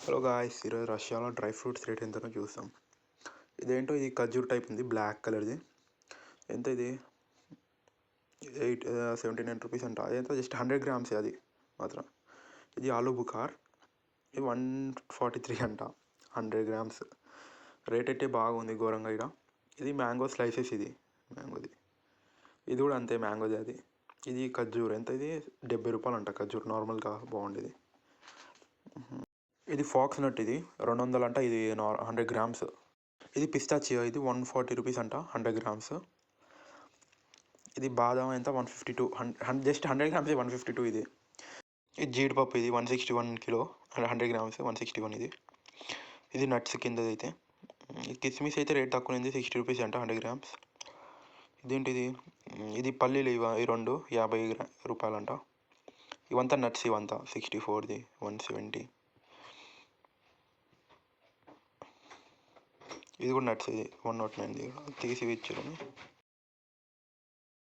Hello guys, ఈరోజు రష్యాలో dry fruits rate ఎంతనో చూస్తాం. ఇదేంటో ఇది ఖర్జూర్ టైప్ ఉంది, బ్లాక్ కలర్ది. ఎంత ఇది? 79 రూపీస్ అంట. అదేంటో జస్ట్ 100 గ్రామ్స్ అది మాత్రం. ఇది ఆలూ బుఖార్, ఇది 143 అంట, 100 గ్రామ్స్. రేట్ అయితే బాగుంది ఘోరంగా. ఇది మ్యాంగో స్లైసెస్, ఇది మ్యాంగోది. ఇది కూడా అంతే, మ్యాంగోది అది. ఇది ఖర్జూర్, ఎంత ఇది? 70 రూపాయలు అంట ఖర్జూర్, నార్మల్గా బాగుండేది. ఇది ఫాక్స్ నట్, ఇది 200 అంట, ఇది 100 గ్రామ్స్. ఇది పిస్తాచియో, ఇది 140 రూపీస్ అంట, 100 గ్రామ్స్. ఇది బాదం ఎంత? 152, జస్ట్ 100 గ్రామ్స్ 152 ఇది. ఇది జీడిపప్పు, ఇది 161 కిలో, 100 గ్రామ్స్ 161 ఇది. ఇది నట్స్ కిందది అయితే. ఈ కిస్మిస్ అయితే రేట్ తక్కువ ఉంది, 60 రూపీస్ అంట 100 గ్రామ్స్. ఇదేంటిది? ఇది పల్లీలు, ఈ రెండు 50 రూపాయలంట. ఇవంతా నట్స్, ఇవంతా 64ది 170. ఇది కూడా నట్స్, ఇది 109 తీసి ఇచ్చారు.